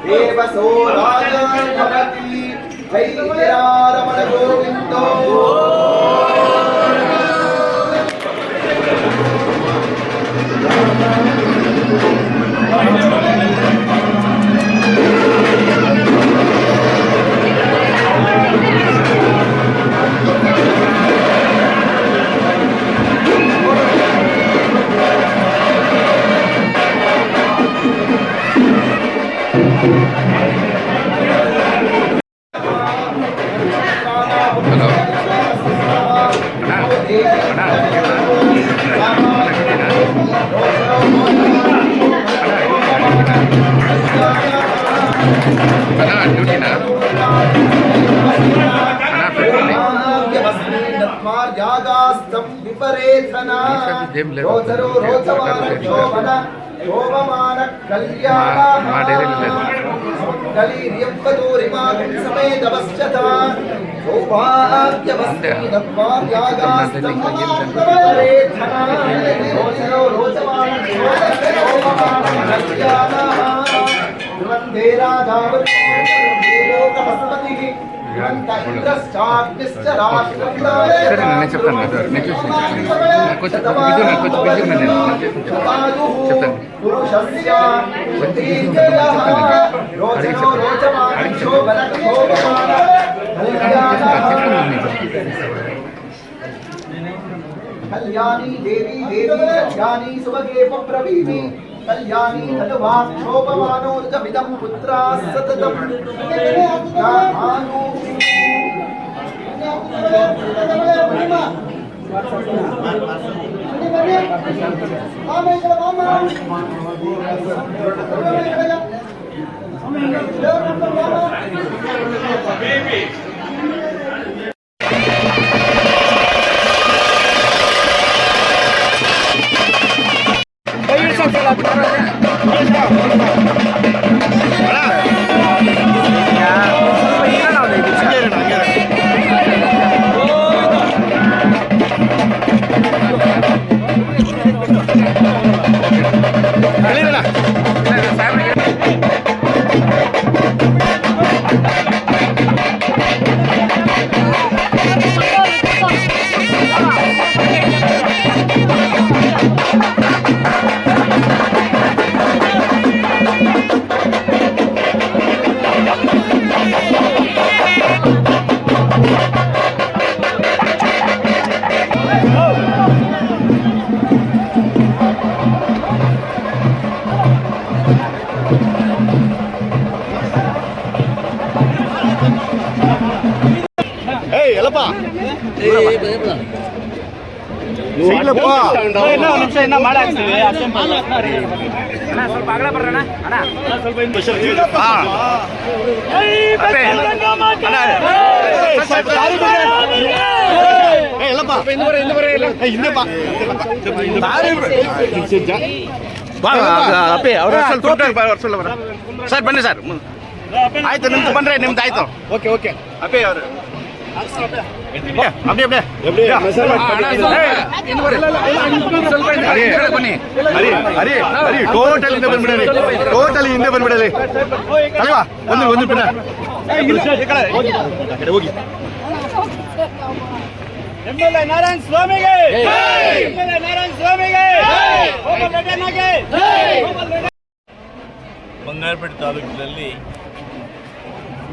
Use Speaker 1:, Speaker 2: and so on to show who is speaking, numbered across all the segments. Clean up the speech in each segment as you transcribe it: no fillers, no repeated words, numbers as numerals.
Speaker 1: देवसो राजन् भवति हैरारमण गोविन्दो विपरेथना रोचरो रोचमान शोभन शोभमान कल्याण कलिर्यंपदोरिमागं समेत वश्यता सौभाग्यवस्ति दत्वार्यागास्तं विपरेथना रोचरो रोचमान शोभन कल्याण ध्रुवन्ते राजावति लोकमस्पतिः कल्याणी देवी देवी कल्याणी सुभगे पप्रवीति कल्याणी धनुवाक्षोपमानोर्जमिदं पुत्रा सततं
Speaker 2: ಸರ್ ಬನ್ನಿ ಸರ್ ಆಯ್ತು ನಿಮ್ದು ಬನ್ರಿ ನಿಮ್ದು ಆಯ್ತು ಓಕೆ ಓಕೆ ಅಪ್ಪೆ ಅವರು ಟೋಟಲ್ ಹಿಂದೆ ಬಂದ್ಬಿಡಲಿ ಟೋಟಲ್ ಹಿಂದೆ ಬಂದ್ಬಿಡಲಿ ಅಲ್ವಾ ಒಂದು ಒಂದು ಪಿನ ಹೋಗಿ
Speaker 3: ನಾರಾಯಣ ಸ್ವಾಮಿಗೆ ನಾರಾಯಣ ಸ್ವಾಮಿಗೆ
Speaker 4: ಬಂಗಾರಪೇಟೆ ತಾಲೂಕಿನಲ್ಲಿ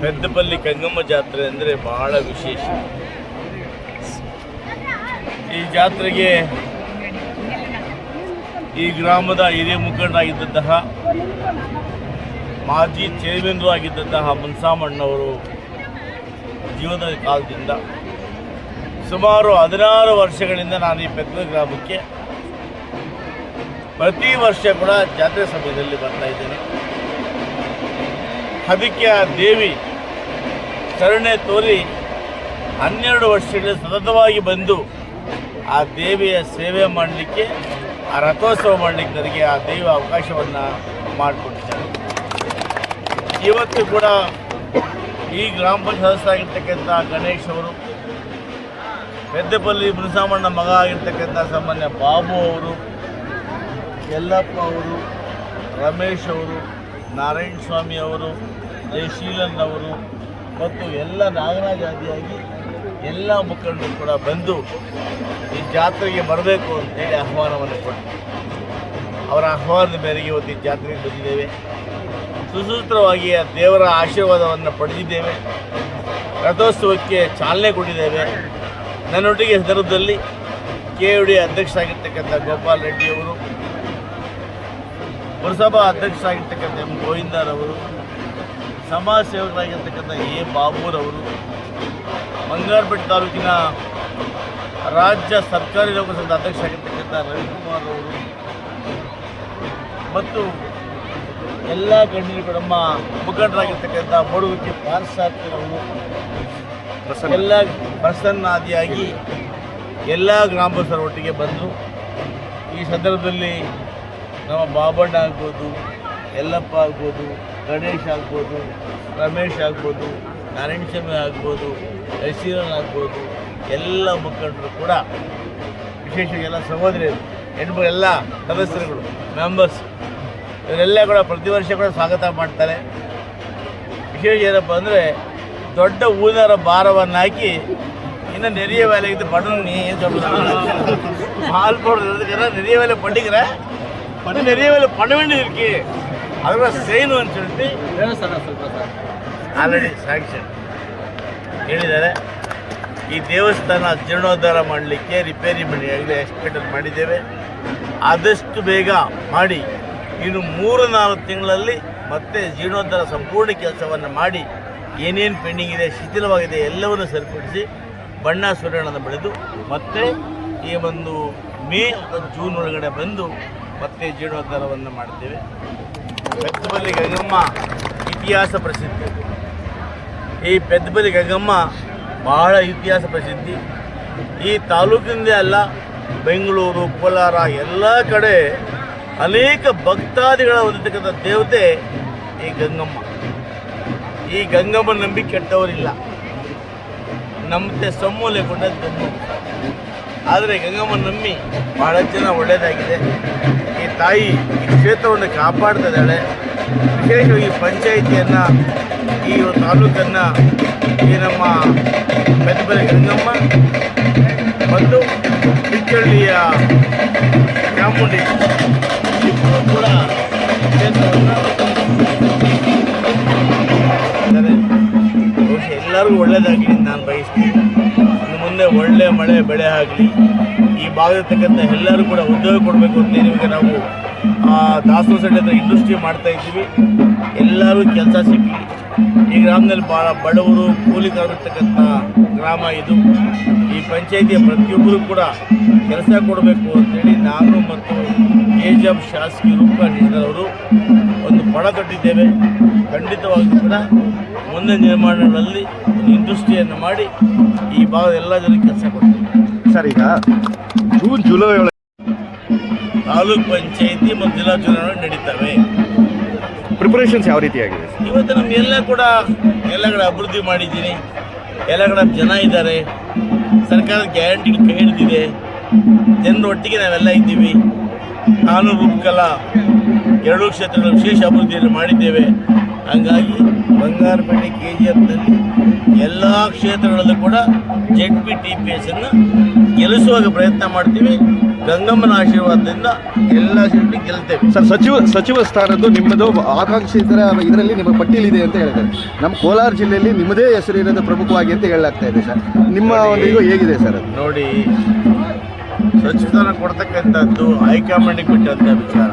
Speaker 4: ಪೆದ್ದಪಲ್ಲಿ ಗಂಗಮ್ಮ ಜಾತ್ರೆ ಅಂದರೆ ಬಹಳ ವಿಶೇಷ. ಈ ಜಾತ್ರೆಗೆ ಈ ಗ್ರಾಮದ ಹಿರಿಯ ಮುಖಂಡರಾಗಿದ್ದಂತಹ ಮಾಜಿ ಚೇರ್ಮನ್ರು ಆಗಿದ್ದಂತಹ ಮುನ್ಸಾಮಣ್ಣವರು ಜೀವನದ ಕಾಲದಿಂದ ಸುಮಾರು 16 ವರ್ಷಗಳಿಂದ ನಾನು ಈ ಪೆದ್ದಪಲ್ಲಿ ಗ್ರಾಮಕ್ಕೆ ಪ್ರತಿ ವರ್ಷ ಕೂಡ ಜಾತ್ರೆ ಸಮಯದಲ್ಲಿ ಬರ್ತಾ ಇದ್ದೇನೆ. ಅದಕ್ಕೆ ಆ ದೇವಿ ಕರುಣೆ ತೋರಿ 12 ವರ್ಷಗಳಲ್ಲಿ ಸತತವಾಗಿ ಬಂದು ಆ ದೇವಿಯ ಸೇವೆ ಮಾಡಲಿಕ್ಕೆ, ಆ ರಥೋತ್ಸವ ಮಾಡಲಿಕ್ಕೆ ನನಗೆ ಆ ದೇವ ಅವಕಾಶವನ್ನು ಮಾಡಿಕೊಟ್ಟಿದ್ದಾರೆ. ಇವತ್ತು ಕೂಡ ಈ ಗ್ರಾಮ ಪಂಚಾಯತ್ ಸದಸ್ಯರಾಗಿರ್ತಕ್ಕಂಥ ಗಣೇಶ್ ಅವರು, ಪೆದ್ದಪಲ್ಲಿ ಮುನಿಸಾಮಣ್ಣ ಮಗ ಆಗಿರ್ತಕ್ಕಂಥ ಸಾಮಾನ್ಯ ಬಾಬು ಅವರು, ಯಲ್ಲಪ್ಪ ಅವರು, ರಮೇಶ್ ಅವರು, ನಾರಾಯಣ ಸ್ವಾಮಿ ಅವರು, ಜಯಶೀಲನ್ ಅವರು ಮತ್ತು ಎಲ್ಲ ನಾಗರಾಜ ಆದಿಯಾಗಿ ಎಲ್ಲ ಮುಖಂಡರು ಕೂಡ ಬಂದು ಈ ಜಾತ್ರೆಗೆ ಬರಬೇಕು ಅಂತೇಳಿ ಆಹ್ವಾನವನ್ನು ಕೊಟ್ಟರು. ಅವರ ಆಹ್ವಾನದ ಮೇರೆಗೆ ಇವತ್ತು ಈ ಜಾತ್ರೆಗೆ ಬಂದಿದ್ದೇವೆ. ಸುಸೂತ್ರವಾಗಿ ಆ ದೇವರ ಆಶೀರ್ವಾದವನ್ನು ಪಡೆದಿದ್ದೇವೆ. ರಥೋತ್ಸವಕ್ಕೆ ಚಾಲನೆ ಕೊಟ್ಟಿದ್ದೇವೆ. ನನ್ನೊಟ್ಟಿಗೆ ಸಂದರ್ಭದಲ್ಲಿ KUD ಅಧ್ಯಕ್ಷರಾಗಿರ್ತಕ್ಕಂಥ ಗೋಪಾಲ್ ರೆಡ್ಡಿಯವರು, ಪುರಸಭಾ ಅಧ್ಯಕ್ಷರಾಗಿರ್ತಕ್ಕಂಥ M. ಗೋವಿಂದರವರು, ಸಮಾಜ ಸೇವಕರಾಗಿರ್ತಕ್ಕಂಥ A. ಬಾಬುರವರು, ಬಂಗಾರಪೇಟೆ ತಾಲೂಕಿನ ರಾಜ್ಯ ಸರ್ಕಾರಿ ನೌಕರ ಸಂಘದ ಅಧ್ಯಕ್ಷರಾಗಿರ್ತಕ್ಕಂಥ ರವಿಕುಮಾರ್ ಅವರು ಮತ್ತು ಎಲ್ಲ ಗಣ್ಯರು ನಮ್ಮ ಮುಖಂಡರಾಗಿರ್ತಕ್ಕಂಥ ಬಡುಗುತ್ತಿ ಪಾರ್ಸಾರ್ಥಿರವರು ಎಲ್ಲ ಪ್ರಸನ್ನಾದಿಯಾಗಿ ಎಲ್ಲ ಗ್ರಾಮಸ್ಥರ ಒಟ್ಟಿಗೆ ಬಂದರು. ಈ ಸಂದರ್ಭದಲ್ಲಿ ನಮ್ಮ ಬಾಬಣ್ಣ ಆಗ್ಬೋದು, ಯಲ್ಲಪ್ಪ ಆಗ್ಬೋದು, ಗಣೇಶ್ ಆಗ್ಬೋದು, ರಮೇಶ್ ಆಗ್ಬೋದು, ನಾರಾಯಣ ಸ್ವಾಮಿ ಆಗ್ಬೋದು, ಯಶೀರನ್ ಆಗ್ಬೋದು, ಎಲ್ಲ ಮುಖಂಡರು ಕೂಡ, ವಿಶೇಷವಾಗಿ ಎಲ್ಲ ಸಹೋದರಿಯರು, ಹೆಣ್ಣು ಎಲ್ಲ ಸದಸ್ಯರುಗಳು, ಮೆಂಬರ್ಸ್ ಇವರೆಲ್ಲ ಕೂಡ ಪ್ರತಿ ವರ್ಷ ಕೂಡ ಸ್ವಾಗತ ಮಾಡ್ತಾರೆ. ವಿಶೇಷ ಏನಪ್ಪ ಅಂದರೆ ದೊಡ್ಡ ಹೂವಿನ ಭಾರವನ್ನು ಹಾಕಿ ಇನ್ನು ನೆರೆಯ வேலைக்கு பணம் நீ மால் போடுறதுக்கு நிறைய வேலை பண்ணிக்கிற பண்ண நிறைய வேலை பண்ண வேண்டியது இருக்கு, அதெல்லாம் செய்யணும்னு சொல்லிட்டு ಆಲ್ರೆಡಿ ಸ್ಯಾಂಕ್ಷನ್ ಹೇಳಿದ್ದಾರೆ. ಈ ದೇವಸ್ಥಾನ ಜೀರ್ಣೋದ್ಧಾರ ಮಾಡಲಿಕ್ಕೆ ರಿಪೇರಿ ಮಾಡಿ ಆಗಲೇ ಎಸ್ಟಿಮೇಟಲ್ಲಿ ಮಾಡಿದ್ದೇವೆ. ಆದಷ್ಟು ಬೇಗ ಮಾಡಿ ಇನ್ನು 3-4 ತಿಂಗಳಲ್ಲಿ ಮತ್ತೆ ಜೀರ್ಣೋದ್ಧಾರ ಸಂಪೂರ್ಣ ಕೆಲಸವನ್ನು ಮಾಡಿ ಏನೇನು ಪೆಂಡಿಂಗ್ ಇದೆ, ಶಿಥಿಲವಾಗಿದೆ ಎಲ್ಲವನ್ನು ಸರಿಪಡಿಸಿ ಬಣ್ಣ ಸುಣ್ಣವನ್ನು ಬೆಳೆದು ಮತ್ತೆ ಈ ಒಂದು ಮೇ ಅಥವಾ ಜೂನ್ ಒಳಗಡೆ ಬಂದು ಮತ್ತೆ ಜೀರ್ಣೋದ್ಧಾರವನ್ನು ಮಾಡ್ತೇವೆ. ಪೆದ್ದಪಲ್ಲಿ ಗಂಗಮ್ಮ ಇತಿಹಾಸ ಪ್ರಸಿದ್ಧಿ. ಈ ಪೆದ್ದಪಲ್ಲಿ ಗಂಗಮ್ಮ ಬಹಳ ಇತಿಹಾಸ ಪ್ರಸಿದ್ಧಿ. ಈ ತಾಲೂಕಿಂದೇ ಅಲ್ಲ, ಬೆಂಗಳೂರು, ಕೋಲಾರ ಎಲ್ಲ ಕಡೆ ಅನೇಕ ಭಕ್ತಾದಿಗಳ ಹೊಂದಿರ್ತಕ್ಕಂಥ ದೇವತೆ ಈ ಗಂಗಮ್ಮ. ಈ ಗಂಗಮ್ಮ ನಂಬಿ ಕೆಟ್ಟವರಿಲ್ಲ, ನಂಬತೆ ಸೊಮ್ಮು ಲೇಕೊಂಡ ದಮ್ಮು. ಆದರೆ ಗಂಗಮ್ಮ ನಂಬಿ ಭಾಳ ಜನ ಒಳ್ಳೆಯದಾಗಿದೆ. ಈ ತಾಯಿ ಈ ಕ್ಷೇತ್ರವನ್ನು ಕಾಪಾಡ್ತಾ ಇದ್ದಾಳೆ. ವಿಶೇಷವಾಗಿ ಪಂಚಾಯಿತಿಯನ್ನು, ಈ ತಾಲೂಕನ್ನು ಈ ನಮ್ಮ ಪೆದ್ದಪಲ್ಲಿ ಗಂಗಮ್ಮ ಮತ್ತು ಪಿಚ್ಚಳ್ಳಿಯ ಚಾಮುಂಡಿ ಇಬ್ಬರು ಕೂಡ ಕ್ಷೇತ್ರವನ್ನು ಎಲ್ಲರಿಗೂ ಒಳ್ಳೆಯದಾಗಲಿ ನಾನು ಬಯಸ್ತೀನಿ. ಇನ್ನು ಮುಂದೆ ಒಳ್ಳೆ ಮಳೆ ಬೆಳೆ ಆಗಲಿ. ಈ ಭಾಗದತಕ್ಕಂಥ ಎಲ್ಲರೂ ಕೂಡ ಉದ್ಯೋಗ ಕೊಡಬೇಕು ಅಂತ ನಿಮಗೆ ನಾವು ದಾಸೋಹ ಸೈಡ್ ಹತ್ರ ಇಂಡಸ್ಟ್ರಿ ಮಾಡ್ತಾ ಇದ್ದೀವಿ. ಎಲ್ಲರೂ ಕೆಲಸ ಸಿಕ್ಕಲಿ. ಈ ಗ್ರಾಮದಲ್ಲಿ ಭಾಳ ಬಡವರು ಕೂಲಿಗಾರರ್ತಕ್ಕಂಥ ಗ್ರಾಮ ಇದು. ಈ ಪಂಚಾಯಿತಿಯ ಪ್ರತಿಯೊಬ್ಬರು ಕೂಡ ಕೆಲಸ ಕೊಡಬೇಕು ಅಂತೇಳಿ ನಾನು ಮತ್ತು KGF ಶಾಸಕಿ ರೂಪಾ ಅವರು ಒಂದು ಪಣ ಕಟ್ಟಿದ್ದೇವೆ. ಖಂಡಿತವಾಗಿಯೂ ಕೂಡ ಮುಂದೆ ನಿರ್ಮಾಣಗಳಲ್ಲಿ ಒಂದು ಇಂಡಸ್ಟ್ರಿಯನ್ನು ಮಾಡಿ ಈ ಭಾಗದ ಎಲ್ಲ ಜನರಿಗೆ ಕೆಲಸ ಕೊಡ್ತೀವಿ.
Speaker 2: ಸರ್, ಈಗ ಜೂನ್ ಜುಲೈ
Speaker 4: ತಾಲೂಕ್ ಪಂಚಾಯಿತಿ ಮತ್ತು ಜಿಲ್ಲಾ ಚುನಾವಣೆ ನಡೀತವೆ.
Speaker 2: ಪ್ರಿಪರೇಷನ್ಸ್ ಯಾವ ರೀತಿಯಾಗಿದೆ?
Speaker 4: ಇವತ್ತು ನಮ್ಮ ಎಲ್ಲ ಕಡೆ ಅಭಿವೃದ್ಧಿ ಮಾಡಿದ್ದೀನಿ. ಎಲ್ಲ ಕಡೆ ಜನ ಇದ್ದಾರೆ. ಸರ್ಕಾರದ ಗ್ಯಾರಂಟಿಗಳು ಕೈ ಹಿಡಿದಿದೆ. ಜನರ ಒಟ್ಟಿಗೆ ನಾವೆಲ್ಲ ಇದ್ದೀವಿ. ಕಾನೂನು ರೂಪಕಲ್ಲ 2 ಕ್ಷೇತ್ರಗಳ ವಿಶೇಷ ಅಭಿವೃದ್ಧಿಯನ್ನು ಮಾಡಿದ್ದೇವೆ. ಹಾಗಾಗಿ ಬಂಗಾರಪೇಟೆ KGFನಲ್ಲಿ ಎಲ್ಲ ಕ್ಷೇತ್ರಗಳಲ್ಲೂ ಕೂಡ ZPTPS ಅನ್ನು ಗೆಲ್ಲಿಸುವಾಗ ಪ್ರಯತ್ನ ಮಾಡ್ತೀವಿ. ಗಂಗಮ್ಮನ ಆಶೀರ್ವಾದದಿಂದ ಎಲ್ಲ ಸೀಟು ಗೆಲ್ತೇವೆ.
Speaker 2: ಸರ್, ಸಚಿವ ಸ್ಥಾನದ್ದು ನಿಮ್ಮದು ಆಕಾಂಕ್ಷಿತರ ಇದರಲ್ಲಿ ನಿಮ್ಮ ಪಟ್ಟಿಯಲ್ಲಿದೆ ಅಂತ ಹೇಳಿದ್ದಾರೆ. ನಮ್ಮ ಕೋಲಾರ ಜಿಲ್ಲೆಯಲ್ಲಿ ನಿಮ್ಮದೇ ಹೆಸರು ಇರೋದು ಪ್ರಮುಖವಾಗಿ ಅಂತ ಹೇಳಲಾಗ್ತಾ ಇದೆ ಸರ್. ನಿಮ್ಮ ಒಂದು ಈಗ ಹೇಗಿದೆ ಸರ್?
Speaker 4: ನೋಡಿ, ಸಚಿವ ಸ್ಥಾನ ಕೊಡ್ತಕ್ಕಂಥದ್ದು ಹೈಕಮಾಂಡಿಗೆ ಬಿಟ್ಟಂಥ ವಿಚಾರ.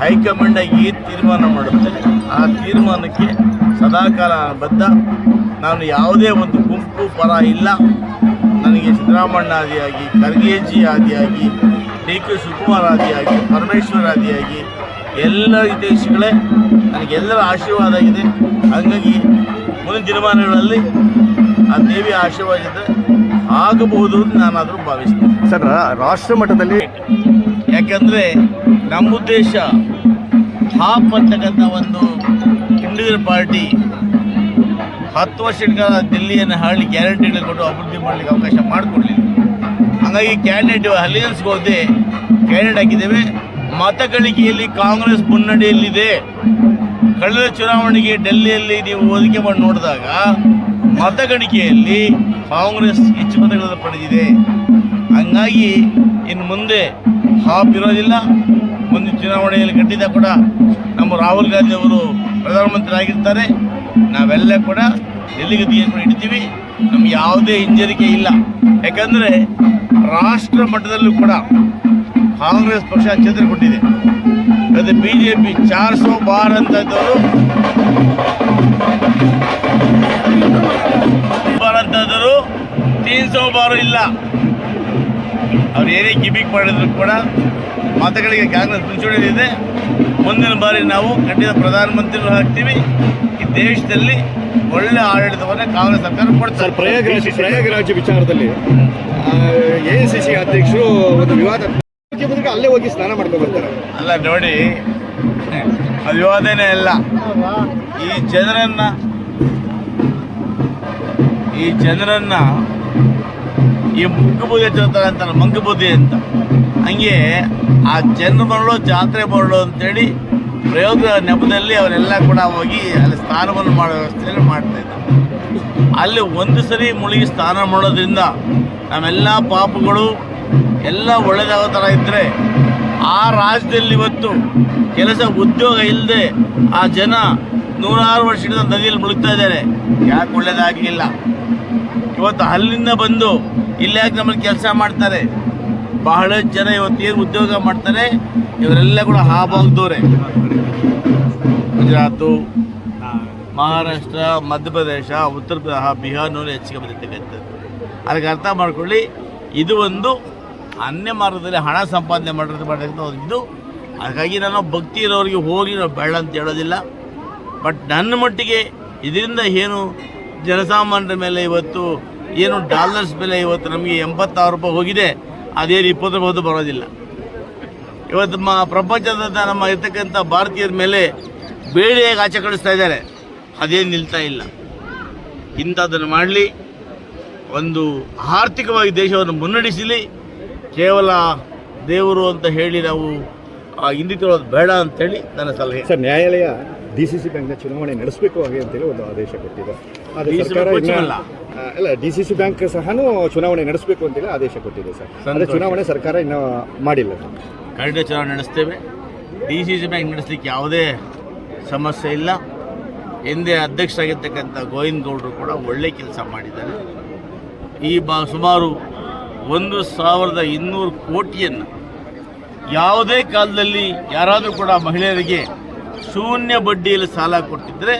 Speaker 4: ಹೈಕಮಾಂಡ್ ಏನು ತೀರ್ಮಾನ ಮಾಡುತ್ತೆ ಆ ತೀರ್ಮಾನಕ್ಕೆ ಸದಾಕಾಲ ಬದ್ಧ. ನಾನು ಯಾವುದೇ ಒಂದು ಗುಂಪು ಪರ ಇಲ್ಲ. ನನಗೆ ಸಿದ್ದರಾಮಣ್ಣ ಆದಿಯಾಗಿ, ಖರ್ಗೆಜಿ ಆದಿಯಾಗಿ, DK ಶಿವಕುಮಾರ್ ಆದಿಯಾಗಿ, ಪರಮೇಶ್ವರ್ ಆದಿಯಾಗಿ ಎಲ್ಲ ಹಿತೈಷಿಗಳೇ ನನಗೆಲ್ಲರ ಆಶೀರ್ವಾದ ಇದೆ. ಹಾಗಾಗಿ ಮುಂದಿನ ದಿನಮಾನಗಳಲ್ಲಿ ಆ ದೇವಿಯ ಆಶೀರ್ವಾದ ಆಗಬಹುದು ಅಂತ ನಾನಾದರೂ ಭಾವಿಸ್ತೇನೆ.
Speaker 2: ಸರ್, ರಾಷ್ಟ್ರ ಮಟ್ಟದಲ್ಲಿ
Speaker 4: ಯಾಕಂದರೆ ನಮ್ಮ ಉದ್ದೇಶ ಹಾಪ್ ಅಂತಕ್ಕಂಥ ಒಂದು ಇಂಡಿವಿಜುವಲ್ ಪಾರ್ಟಿ 10 ವರ್ಷಗಳ ಕಾಲ ದಿಲ್ಲಿಯನ್ನು ಹಾಳಿ ಗ್ಯಾರಂಟಿಗಳು ಕೊಟ್ಟು ಅಭಿವೃದ್ಧಿ ಮಾಡಲಿಕ್ಕೆ ಅವಕಾಶ ಮಾಡಿಕೊಡ್ಲಿಲ್ಲ. ಹಾಗಾಗಿ ಕ್ಯಾಂಡಿಡೇಟ್ ಅಲಿಯನ್ಸ್ಗೆ ಹೋದೆ ಕ್ಯಾಂಡಿಡೇಟ್ ಹಾಕಿದ್ದೇವೆ. ಮತಗಳಿಕೆಯಲ್ಲಿ ಕಾಂಗ್ರೆಸ್ ಮುನ್ನಡೆಯಲ್ಲಿದೆ. ಕಳೆದ ಚುನಾವಣೆಗೆ ಡೆಲ್ಲಿಯಲ್ಲಿ ನೀವು ಹೋಲಿಕೆ ಮಾಡಿ ನೋಡಿದಾಗ ಮತಗಣಿಕೆಯಲ್ಲಿ ಕಾಂಗ್ರೆಸ್ ಹೆಚ್ಚು ಮತಗಳನ್ನು ಪಡೆದಿದೆ. ಹಂಗಾಗಿ ಇನ್ನು ಮುಂದೆ ಹಾಪ್ ಇರೋದಿಲ್ಲ. ಮುಂದಿನ ಚುನಾವಣೆಯಲ್ಲಿ ಖಂಡಿತ ಕೂಡ ನಮ್ಮ ರಾಹುಲ್ ಗಾಂಧಿ ಅವರು ಪ್ರಧಾನಮಂತ್ರಿ ಆಗಿರ್ತಾರೆ. ನಾವೆಲ್ಲ ಕೂಡ ಡೆಲ್ಲಿಗತಿಯನ್ನು ಕೂಡ ಇಡ್ತೀವಿ. ನಮ್ಗೆ ಯಾವುದೇ ಹಿಂಜರಿಕೆ ಇಲ್ಲ. ಯಾಕಂದರೆ ರಾಷ್ಟ್ರ ಮಟ್ಟದಲ್ಲೂ ಕೂಡ ಕಾಂಗ್ರೆಸ್ ಪಕ್ಷ ಛೇತ್ರ ಕೊಟ್ಟಿದೆ. ಅದು BJP 400 ಬಾರ್ ಅಂತಂದವರು 300 ಬಾರು ಇಲ್ಲ. ಅವ್ರು ಏನೇ ಗಿಮಿಕ್ ಮಾಡಿದ್ರು ಕೂಡ ಮತಗಳಿಗೆ ಕಾಂಗ್ರೆಸ್ ಮುಂಚೂಣಿಯಲ್ಲಿದೆ. ಮುಂದಿನ ಬಾರಿ ನಾವು ಖಂಡಿತ ಪ್ರಧಾನಮಂತ್ರಿಗಳು ಹಾಕ್ತೀವಿ. ಈ ದೇಶದಲ್ಲಿ ಒಳ್ಳೆ ಆಡಳಿತವನ್ನು ಕಾಂಗ್ರೆಸ್ ಸರ್ಕಾರ ಕೊಡ್ತಾರೆ.
Speaker 2: ಪ್ರಯಾಗರಾಜ್ ವಿಚಾರದಲ್ಲಿ AICC ಅಧ್ಯಕ್ಷರು ಒಂದು ವಿವಾದ ಮುಖ್ಯಮಂತ್ರಿಗೆ ಅಲ್ಲೇ ಹೋಗಿ ಸ್ನಾನ ಮಾಡ್ಕೊಂಡು ಬರ್ತಾರೆ.
Speaker 4: ಅಲ್ಲ ನೋಡಿ, ಅದು ವಿವಾದನೇ ಅಲ್ಲ. ಈ ಜನರನ್ನ ಈ ಮಂಕುಬೂದಿ ಹಚ್ಚಿರ್ತಾರೆ ಅಂತಾರೆ, ಮಂಕುಬೂದಿ ಅಂತ. ಹಂಗೆ ಆ ಜನರು ಬರಲು ಜಾತ್ರೆ ಬರಲು ಅಂತೇಳಿ ಪ್ರಯೋಗ ನೆಪದಲ್ಲಿ ಅವರೆಲ್ಲ ಕೂಡ ಹೋಗಿ ಅಲ್ಲಿ ಸ್ನಾನವನ್ನು ಮಾಡೋ ವ್ಯವಸ್ಥೆಯನ್ನು ಮಾಡ್ತಾಯಿದ್ದಾರೆ. ಅಲ್ಲಿ ಒಂದು ಸರಿ ಮುಳುಗಿ ಸ್ನಾನ ಮಾಡೋದ್ರಿಂದ ನಮ್ಮೆಲ್ಲ ಪಾಪಗಳು ಎಲ್ಲ ಒಳ್ಳೆಯದಾಗೋ ಥರ ಇದ್ದರೆ ಆ ರಾಜ್ಯದಲ್ಲಿ ಇವತ್ತು ಕೆಲಸ ಉದ್ಯೋಗ ಇಲ್ಲದೆ ಆ ಜನ 100 ವರ್ಷದಿಂದ ನದಿಯಲ್ಲಿ ಮುಳುಗ್ತಾ ಇದ್ದಾರೆ. ಯಾಕೆ ಒಳ್ಳೆಯದಾಗಿಲ್ಲ? ಇವತ್ತು ಅಲ್ಲಿಂದ ಬಂದು ಇಲ್ಲಿ ಯಾಕೆ ನಮ್ಮಲ್ಲಿ ಕೆಲಸ ಮಾಡ್ತಾರೆ? ಬಹಳಷ್ಟು ಜನ ಇವತ್ತೇನು ಉದ್ಯೋಗ ಮಾಡ್ತಾರೆ ಇವರೆಲ್ಲ ಕೂಡ ಹಾಬಾಗ್ದವ್ರೆ. ಗುಜರಾತು, ಮಹಾರಾಷ್ಟ್ರ, ಮಧ್ಯಪ್ರದೇಶ, ಉತ್ತರ ಪ್ರದೇಶ, ಬಿಹಾರ್ನವರು ಹೆಚ್ಚಿಗೆ ಬಂದಿರ್ತಕ್ಕಂಥದ್ದು. ಅದಕ್ಕೆ ಅರ್ಥ ಮಾಡ್ಕೊಳ್ಳಿ, ಇದು ಒಂದು ಅನ್ಯ ಮಾರ್ಗದಲ್ಲಿ ಹಣ ಸಂಪಾದನೆ ಮಾಡಿರ್ತಕ್ಕಂಥ ಇದು. ಹಾಗಾಗಿ ನಾನು ಭಕ್ತಿ ಇರೋರಿಗೆ ಹೋಗಿ ನಾವು ಬೇಡ ಅಂತ ಹೇಳೋದಿಲ್ಲ. ಬಟ್ ನನ್ನ ಮಟ್ಟಿಗೆ ಇದರಿಂದ ಏನು ಜನಸಾಮಾನ್ಯರ ಮೇಲೆ ಇವತ್ತು ಏನು ಡಾಲರ್ಸ್ ಬೆಲೆ ಇವತ್ತು ನಮಗೆ 86 ರೂಪಾಯಿ ಹೋಗಿದೆ, ಅದೇನು 20 ರೂಪಾಯಿ ಬರೋದಿಲ್ಲ. ಇವತ್ತು ಪ್ರಪಂಚದ ನಮ್ಮ ಇರ್ತಕ್ಕಂಥ ಭಾರತೀಯರ ಮೇಲೆ ಬೇಡಿಯಾಗಿ ಆಚೆ ಕಳಿಸ್ತಾ ಇದ್ದಾರೆ, ಅದೇನು ನಿಲ್ತಾ ಇಲ್ಲ. ಇಂಥದ್ದನ್ನು ಮಾಡಲಿ, ಒಂದು ಆರ್ಥಿಕವಾಗಿ ದೇಶವನ್ನು ಮುನ್ನಡೆಸಲಿ. ಕೇವಲ ದೇವರು ಅಂತ ಹೇಳಿ ನಾವು ಹಿಂದಿ ತಿಳೋದು ಬೇಡ ಅಂತೇಳಿ ನನ್ನ ಸಲಹೆ.
Speaker 2: ಸರ್, ನ್ಯಾಯಾಲಯ DCC ಬ್ಯಾಂಕ್ನ ಚುನಾವಣೆ ನಡೆಸಬೇಕು ಹಾಗೆ ಅಂತೇಳಿ ಒಂದು ಆದೇಶ ಕೊಟ್ಟಿದೆ. ಅಲ್ಲ, DCC ಬ್ಯಾಂಕ್ ಸಹ ಚುನಾವಣೆ ನಡೆಸಬೇಕು ಅಂತೇಳಿ ಆದೇಶ ಕೊಟ್ಟಿದೆ ಸರ್. ಅಂದರೆ ಚುನಾವಣೆ ಸರ್ಕಾರ ಇನ್ನೂ ಮಾಡಿಲ್ಲ ಸರ್.
Speaker 4: ಖಂಡಿತ ಚುನಾವಣೆ ನಡೆಸ್ತೇವೆ. DCC ಬ್ಯಾಂಕ್ ನಡೆಸಲಿಕ್ಕೆ ಯಾವುದೇ ಸಮಸ್ಯೆ ಇಲ್ಲ. ಹಿಂದೆ ಅಧ್ಯಕ್ಷರಾಗಿರ್ತಕ್ಕಂಥ ಗೋವಿಂದ ಗೌಡರು ಕೂಡ ಒಳ್ಳೆ ಕೆಲಸ ಮಾಡಿದ್ದಾರೆ. ಈ ಸುಮಾರು 1200 ಕೋಟಿಯನ್ನು ಯಾವುದೇ ಕಾಲದಲ್ಲಿ ಯಾರಾದರೂ ಕೂಡ ಮಹಿಳೆಯರಿಗೆ ಶೂನ್ಯ ಬಡ್ಡಿಯಲ್ಲಿ ಸಾಲ ಕೊಟ್ಟಿದ್ದರೆ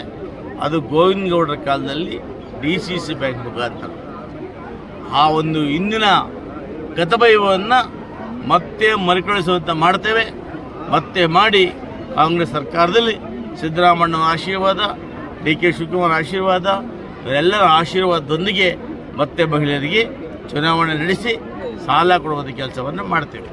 Speaker 4: ಅದು ಗೋವಿಂದ ಗೌಡರ ಕಾಲದಲ್ಲಿ DCC ಬ್ಯಾಂಕ್ ಮುಖಾಂತರ. ಆ ಒಂದು ಇಂದಿನ ಗತವೈಭವವನ್ನು ಮತ್ತೆ ಮರುಕಳಿಸುವಂತೆ ಮಾಡ್ತೇವೆ. ಮತ್ತೆ ಮಾಡಿ ಕಾಂಗ್ರೆಸ್ ಸರ್ಕಾರದಲ್ಲಿ ಸಿದ್ದರಾಮಣ್ಣನ ಆಶೀರ್ವಾದ, DK ಶಿವಕುಮಾರ್ ಆಶೀರ್ವಾದ, ಇವರೆಲ್ಲರ ಆಶೀರ್ವಾದದೊಂದಿಗೆ ಮತ್ತೆ ಮಹಿಳೆಯರಿಗೆ ಚುನಾವಣೆ ನಡೆಸಿ ಸಾಲ ಕೊಡುವಂಥ ಕೆಲಸವನ್ನು ಮಾಡ್ತೇವೆ.